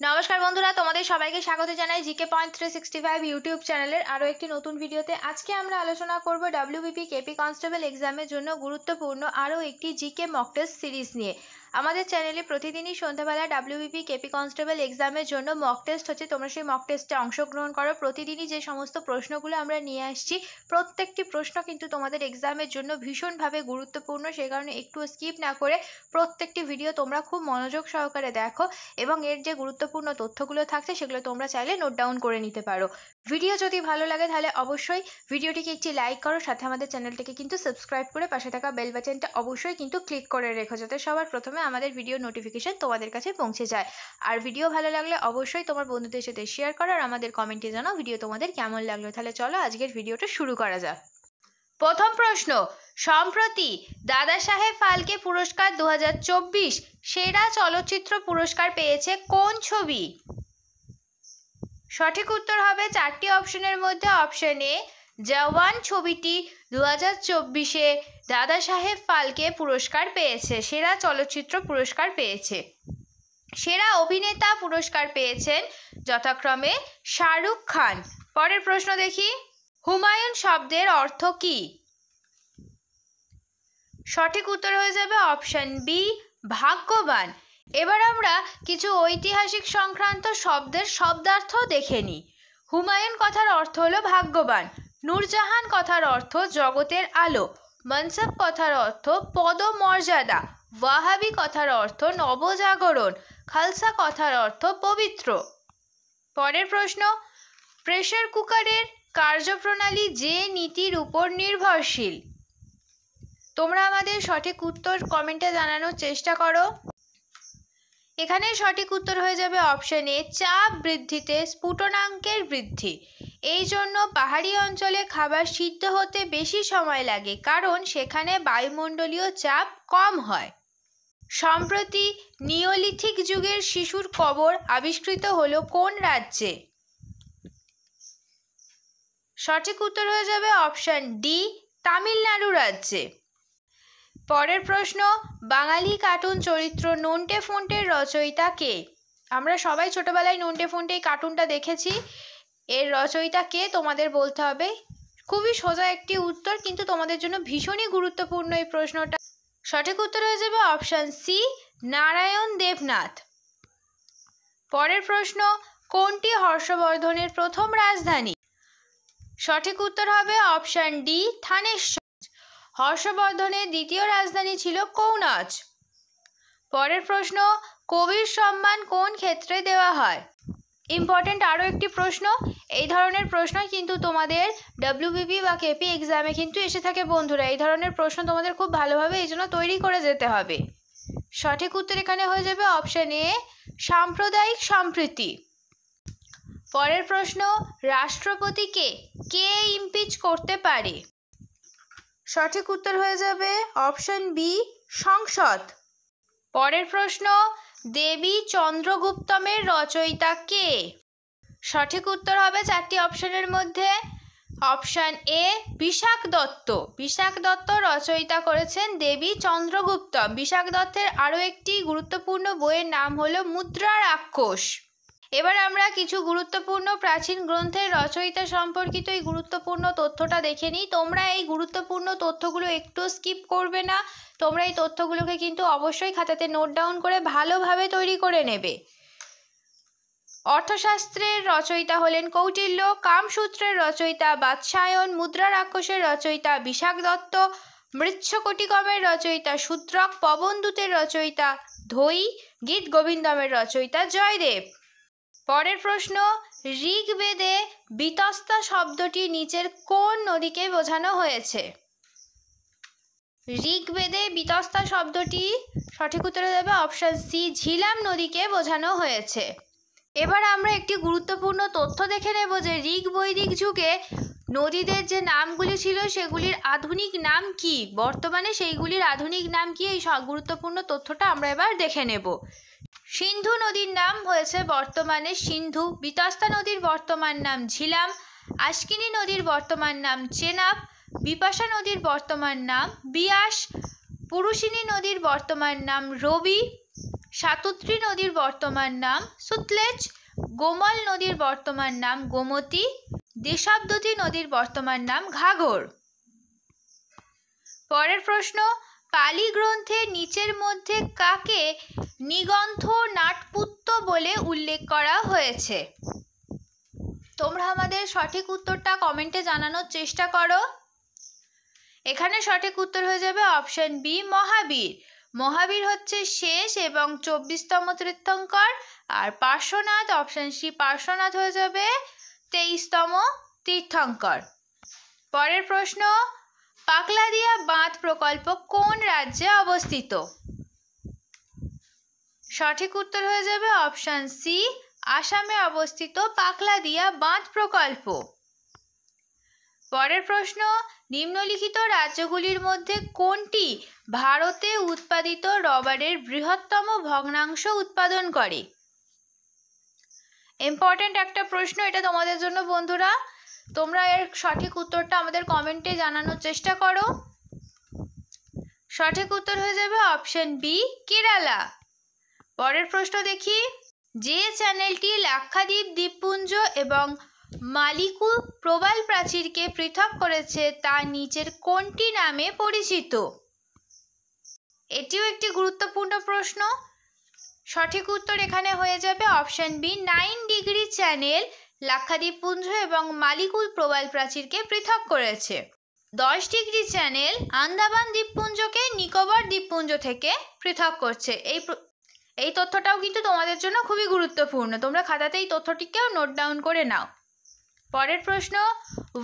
নমস্কার বন্ধুরা, তোমাদের সবাইকে স্বাগত জানাই জিকে পয়েন্ট 365 ইউটিউব চ্যানেলের আরও একটি নতুন ভিডিওতে। আজকে আমরা আলোচনা করব ডব্লিউবিপি কেপি কনস্টেবল এক্সামের জন্য গুরুত্বপূর্ণ আরও একটি জিকে মক টেস্ট সিরিজ নিয়ে। আমাদের চ্যানেলে প্রতিদিনই সন্ধ্যাবেলা ডব্লিউবিপি কেপি কনস্টেবল এক্সামের জন্য মক টেস্ট হচ্ছে, তোমরা সেই মক টেস্টে অংশগ্রহণ করো। প্রতিদিনই যে সমস্ত প্রশ্নগুলো আমরা নিয়ে আসছি, প্রত্যেকটি প্রশ্ন কিন্তু তোমাদের এক্সামের জন্য ভীষণভাবে গুরুত্বপূর্ণ। সেই কারণে একটু স্কিপ না করে প্রত্যেকটি ভিডিও তোমরা খুব মনোযোগ সহকারে দেখো এবং এর যে গুরুত্বপূর্ণ তথ্যগুলো থাকছে সেগুলো তোমরা চাইলে নোট ডাউন করে নিতে পারো। ভিডিও যদি ভালো লাগে তাহলে অবশ্যই ভিডিওটিকে একটি লাইক করো, সাথে আমাদের চ্যানেলটিকে কিন্তু সাবস্ক্রাইব করে পাশে থাকা বেল বাটনটা অবশ্যই কিন্তু ক্লিক করে রেখো, যাতে সবার প্রথমে আমাদের ভিডিও নোটিফিকেশন তোমাদের কাছে পৌঁছে যায়। আর ভিডিও ভালো লাগলে অবশ্যই তোমার বন্ধুদের সাথে শেয়ার করো আর আমাদের কমেন্টে জানাও ভিডিও তোমাদের কেমন লাগলো। তাহলে চলো আজকের ভিডিওটা শুরু করা যাক। প্রথম প্রশ্ন, সম্প্রতি দাদা সাহেব ফালকে পুরস্কার 2024 সেরা চলচ্চিত্র পুরস্কার পেয়েছে কোন ছবি? সঠিক উত্তর হবে চারটি অপশনের মধ্যে অপশন এ, জওয়ান ছবিটি 2024-এ দাদা সাহেব ফালকে পুরস্কার পেয়েছে, সেরা চলচ্চিত্র পুরস্কার পেয়েছে। সেরা অভিনেতা পুরস্কার পেয়েছেন যথাক্রমে শাহরুখ খান। পরের প্রশ্ন দেখি, হুমায়ুন শব্দের অর্থ কি? সঠিক উত্তর হয়ে যাবে অপশন বি, ভাগ্যবান। এবার আমরা কিছু ঐতিহাসিক সংক্রান্ত শব্দের শব্দার্থ দেখে নিই। হুমায়ুন কথার অর্থ হলো ভাগ্যবান, নূরজাহান কথার অর্থ জগতের আলো, মনসব কথার অর্থ পদমর্যাদা, ওয়াহাবি কথার অর্থ নবজাগরণ, খালসা কথার অর্থ পবিত্র। পরের প্রশ্ন, প্রেসার কুকারের কার্যপ্রণালী যে নীতির উপর নির্ভরশীল? তোমরা আমাদের সঠিক উত্তর কমেন্টে জানানোর চেষ্টা করো। এখানে সঠিক উত্তর হয়ে যাবে অপশন এ, চাপ বৃদ্ধিতে স্ফুটনাঙ্কের বৃদ্ধি। এই জন্য পাহাড়ি অঞ্চলে খাবার সিদ্ধ হতে বেশি সময় লাগে, কারণ সেখানে বায়ুমণ্ডলীয় চাপ কম হয়। সম্প্রতি নিওলিথিক যুগের শিশুর কবর আবিষ্কৃত হলো কোন রাজ্যে? সঠিক উত্তর হয়ে যাবে অপশন ডি, তামিলনাড়ু রাজ্যে। পরের প্রশ্ন, বাঙালি কার্টুন চরিত্র নন্টে ফন্টের রচয়িতা কে? আমরা সবাই ছোটবেলায় নন্টে ফন্টে এই কার্টুনটা দেখেছি। এর রচয়িতা কে তোমাদের বলতে হবে। খুবই সোজা একটি উত্তর, কিন্তু তোমাদের জন্য ভীষণই গুরুত্বপূর্ণ এই প্রশ্নটা। সঠিক উত্তর হয়ে যাবে অপশন সি, নারায়ণ দেবনাথ। পরের প্রশ্ন, কোনটি হর্ষবর্ধনের প্রথম রাজধানী? সঠিক উত্তর হবে অপশন ডি, থানেশ্বর। হর্ষবর্ধনের দ্বিতীয় রাজধানী ছিল কনৌজ। পরের প্রশ্ন, কবির সম্মান কোন ক্ষেত্রে দেওয়া হয়? ইম্পর্টেন্ট আরও একটি প্রশ্ন। এই ধরনের প্রশ্ন কিন্তু তোমাদের ডব্লিউবিপি বা কেপি এক্সামে কিন্তু এসে থাকে বন্ধুরা। এই ধরনের প্রশ্ন তোমাদের খুব ভালোভাবে এই জন্য তৈরি করে যেতে হবে। সঠিক উত্তর এখানে হয়ে যাবে অপশন এ, সাম্প্রদায়িক সম্প্রীতি। পরের প্রশ্ন, রাষ্ট্রপতিকে কে ইমপিচ করতে পারে? সঠিক উত্তর হয়ে যাবে অপশন বি, সংসদ। পরের প্রশ্ন, দেবী চন্দ্রগুপ্তমের রচয়িতা কে? সঠিক উত্তর হবে চারটি অপশনের মধ্যে অপশন এ, বিশাখ দত্ত। বিশাখ দত্ত রচয়িতা করেছেন দেবী চন্দ্রগুপ্তম। বিশাখ দত্তের আরও একটি গুরুত্বপূর্ণ বইয়ের নাম হলো মুদ্রা রাক্ষস। এবার আমরা কিছু গুরুত্বপূর্ণ প্রাচীন গ্রন্থের রচয়িতা সম্পর্কিত এই গুরুত্বপূর্ণ তথ্যটা দেখে নিই। তোমরা এই গুরুত্বপূর্ণ তথ্যগুলো একটু স্কিপ করবে না। তোমরা এই তথ্যগুলোকে কিন্তু অবশ্যই খাতাতে নোট ডাউন করে ভালোভাবে তৈরি করে নেবে। অর্থশাস্ত্রের রচয়িতা হলেন কৌটিল্য, কামসূত্রের রচয়িতা বাৎসায়ন, মুদ্রা রাক্ষসের রচয়িতা বিশাখ দত্ত, মৃচ্ছকটিকমের রচয়িতা শূদ্রক, পবনদূতের রচয়িতা ধৈ, গীত গোবিন্দমের রচয়িতা জয়দেব। পরের প্রশ্ন, ঋগ্বেদে বিতস্তা শব্দটি নিচের কোন নদীকে বোঝানো হয়েছে? ঋগ্বেদে বিতস্তা শব্দটি সঠিক উত্তর হয়ে যাবে অপশন সি, ঝিলাম নদীকে বোঝানো হয়েছে। এবার আমরা একটি গুরুত্বপূর্ণ তথ্য দেখে নেব যে ঋগ বৈদিক যুগে নদীদের যে নামগুলি ছিল সেগুলির আধুনিক নাম কি, বর্তমানে সেইগুলির আধুনিক নাম কি, এই গুরুত্বপূর্ণ তথ্যটা আমরা এবার দেখে নেব। সিন্ধু নদীর নাম হয়েছে বর্তমানে সিন্ধু, বিতস্তা নদীর বর্তমান নাম ঝিলাম, আশকিনী নদীর বর্তমান নাম চেনাব, বিপাশা নদীর বর্তমান নাম বিয়াস, পুরুষিনী নদীর বর্তমান নাম রবি, শাতুত্রী নদীর বর্তমান নাম সুতলেজ, গোমল নদীর বর্তমান নাম গোমতী, দেশাবদতী নদীর বর্তমান নাম ঘাঘর। পরের প্রশ্ন, পালি গ্রন্থের নিচের মধ্যে কাকে নিগন্থ নাটপুত্ত বলে উল্লেখ করা হয়েছে? তোমরা আমাদের সঠিক উত্তরটা কমেন্টে জানানোর চেষ্টা করো। এখানে সঠিক উত্তর হয়ে যাবে অপশন বি, মহাবীর। মহাবীর হচ্ছে শেষ এবং 24তম তীর্থঙ্কর। আর পার্শ্বনাথ, অপশন সি, পার্শ্বনাথ হয়ে যাবে 23তম তীর্থঙ্কর। পরের প্রশ্ন, পাকলাদিয়া বাঁধ প্রকল্প কোন রাজ্যে অবস্থিত? সঠিক উত্তর হয়ে যাবে অপশন সি, আসামে অবস্থিত পাকলাদিয়া বাঁধ প্রকল্প। পরের প্রশ্ন, নিম্নলিখিত রাজ্যগুলির মধ্যে কোনটি ভারতে উৎপাদিত রবারের বৃহত্তম ভগ্নাংশ উৎপাদন করে? ইম্পর্টেন্ট একটা প্রশ্ন এটা তোমাদের জন্য বন্ধুরা। তোমরা এর সঠিক উত্তরটা আমাদের কমেন্টে জানানোর চেষ্টা করো। সঠিক উত্তর হয়ে যাবে অপশন বি, কেরালা। পরের প্রশ্ন দেখি, যে চ্যানেলটি লাক্ষাদ্বীপ দ্বীপপুঞ্জ এবং মালিকু প্রবাল প্রাচীরকে পৃথক করেছে তা নিচের কোনটি নামে পরিচিত? এটিও একটি গুরুত্বপূর্ণ প্রশ্ন। সঠিক উত্তর এখানে হয়ে যাবে অপশন বি, 9 ডিগ্রি চ্যানেল লাক্ষাদ্বীপপুঞ্জ এবং মালিকুল প্রবাল প্রাচীরকে পৃথক করেছে। 10 ডিগ্রি চ্যানেল আন্দামান দ্বীপপুঞ্জকে নিকোবর দ্বীপপুঞ্জ থেকে পৃথক করছে। এই তথ্যটাও কিন্তু তোমাদের জন্য খুবই গুরুত্বপূর্ণ। তোমরা খাতাতে এই তথ্যটিকেও নোট ডাউন করে নাও। পরের প্রশ্ন,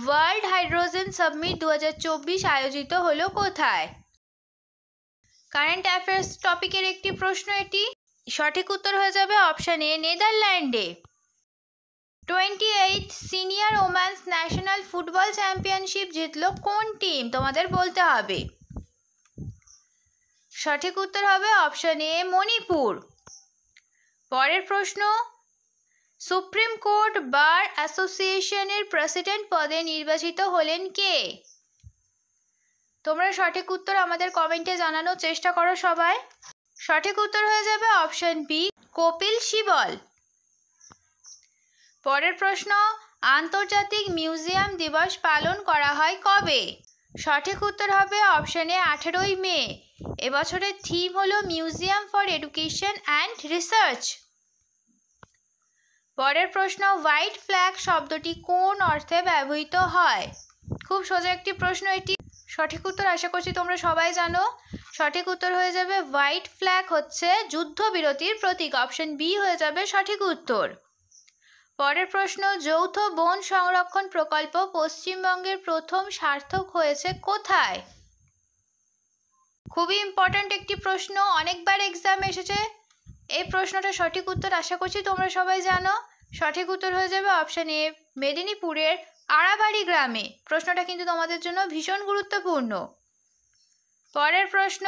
ওয়ার্ল্ড হাইড্রোজেন সামিট 2024 আয়োজিত হলো কোথায়? কারেন্ট অ্যাফেয়ার্স টপিকের একটি প্রশ্ন এটি। সঠিক উত্তর হয়ে যাবে অপশন এ, নেদারল্যান্ডে। 28th senior women's national football championship জিতলো কোন টিম? তোমাদের বলতে হবে। সঠিক উত্তর হবে অপশন এ, মণিপুর। পরের প্রশ্ন, সুপ্রিম কোর্ট বার অ্যাসোসিয়েশনের প্রেসিডেন্ট পদে নির্বাচিত হলেন কে? তোমরা সঠিক উত্তর আমাদের কমেন্টে জানানোর চেষ্টা করো সবাই। সঠিক উত্তর হয়ে যাবে অপশন বি, কপিল সিবল। পরের প্রশ্ন, আন্তর্জাতিক মিউজিয়াম দিবস পালন করা হয় কবে? সঠিক উত্তর হবে অপশন এ, 18ই মে। এবছরের থিম হলো museum for education and research. পরের প্রশ্ন, হোয়াইট ফ্ল্যাগ শব্দটি কোন অর্থে ব্যবহৃত হয়? খুব সোজা একটি প্রশ্ন এটি। সঠিক উত্তর আশা করছি তোমরা সবাই জানো। সঠিক উত্তর হয়ে যাবে হোয়াইট ফ্ল্যাগ হচ্ছে যুদ্ধবিরতির প্রতীক। অপশন বি হয়ে যাবে সঠিক উত্তর। পরের প্রশ্ন, যৌথ বন সংরক্ষণ প্রকল্প পশ্চিমবঙ্গের প্রথম সার্থক হয়েছে কোথায়? খুবই ইম্পর্ট্যান্ট একটি প্রশ্ন, অনেকবার এক্সাম এসেছে এই প্রশ্নটা। সঠিক উত্তর আশা করছি তোমরা সবাই জানো। সঠিক উত্তর হয়ে যাবে অপশন এ, মেদিনীপুরের আড়াবাড়ি গ্রামে। প্রশ্নটা কিন্তু তোমাদের জন্য ভীষণ গুরুত্বপূর্ণ। পরের প্রশ্ন,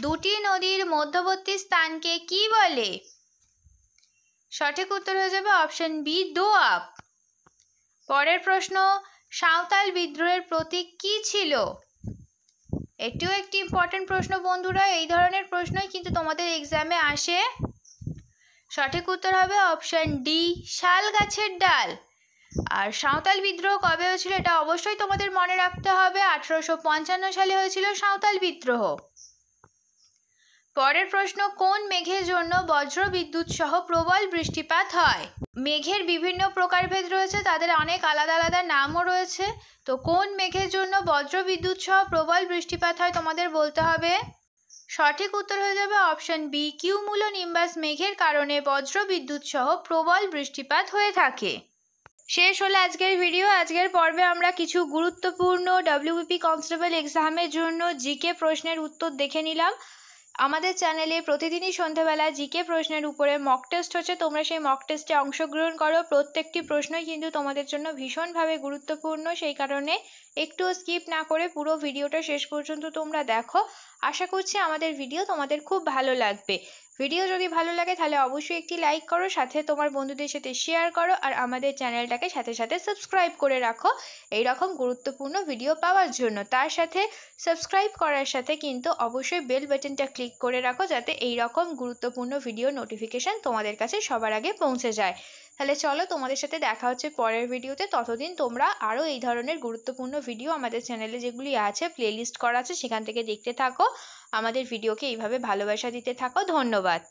দুটি নদীর মধ্যবর্তী স্থানকে কি বলে? সঠিক উত্তর হয়ে যাবে অপশন বি, দোআব। পরের প্রশ্ন, সাঁওতাল বিদ্রোহের প্রতীক কি ছিল? এটিও একটি ইম্পর্টেন্ট প্রশ্ন বন্ধুরা। এই ধরনের প্রশ্নই কিন্তু তোমাদের এক্সামে আসে। সঠিক উত্তর হবে অপশন ডি, শাল গাছের ডাল। আর সাঁওতাল বিদ্রোহ কবে হয়েছিল এটা অবশ্যই তোমাদের মনে রাখতে হবে। 1855 সালে হয়েছিল সাঁওতাল বিদ্রোহ। পরের প্রশ্ন, কোন মেঘের জন্য বজ্র বিদ্যুৎ সহ প্রবল বৃষ্টিপাত হয়? মেঘের বিভিন্ন প্রকারভেদ রয়েছে, তাদের অনেক আলাদা আলাদা নামও রয়েছে। তো কোন মেঘের জন্য বজ্র বিদ্যুৎ সহ প্রবল বৃষ্টিপাত হয় তোমাদের বলতে হবে। সঠিক উত্তর হয়ে যাবে অপশন বি, কিউমুলোনিম্বাস মেঘের কারণে বজ্র বিদ্যুৎ সহ প্রবল বৃষ্টিপাত হয়ে থাকে। শেষ হলো আজকের ভিডিও। আজকের পর্বে আমরা কিছু গুরুত্বপূর্ণ ডব্লিউবিপি কনস্টেবল এক্সামের জন্য জিকে প্রশ্নের উত্তর দেখে নিলাম। আমাদের চ্যানেলে প্রতিদিনই সন্ধ্যাবেলা জিকে প্রশ্নের উপরে মক টেস্ট হচ্ছে, তোমরা সেই মক টেস্টে অংশগ্রহণ করো। প্রত্যেকটি প্রশ্নই কিন্তু তোমাদের জন্য ভীষণভাবে গুরুত্বপূর্ণ, সেই কারণে একটুও স্কিপ না করে পুরো ভিডিওটা শেষ পর্যন্ত তোমরা দেখো। আশা করছি আমাদের ভিডিও তোমাদের খুব ভালো লাগবে। ভিডিও যদি ভালো লাগে তাহলে অবশ্যই একটি লাইক করো, সাথে তোমার বন্ধুদের সাথে শেয়ার করো, আর আমাদের চ্যানেলটাকে সাথে সাথে সাবস্ক্রাইব করে রাখো এই রকম গুরুত্বপূর্ণ ভিডিও পাওয়ার জন্য। তার সাথে সাবস্ক্রাইব করার সাথে কিন্তু অবশ্যই বেল বাটনটা ক্লিক করে রাখো, যাতে এই রকম গুরুত্বপূর্ণ ভিডিও নোটিফিকেশন তোমাদের কাছে সবার আগে পৌঁছে যায়। তাহলে চলো, তোমাদের সাথে দেখা হচ্ছে পরের ভিডিওতে। ততদিন তোমরা আরও এই ধরনের গুরুত্বপূর্ণ ভিডিও আমাদের চ্যানেলে যেগুলি আছে, প্লেলিস্ট করা আছে, সেখান থেকে দেখতে থাকো। আমাদের ভিডিওকে এইভাবে ভালোবাসা দিতে থাকো। ধন্যবাদ।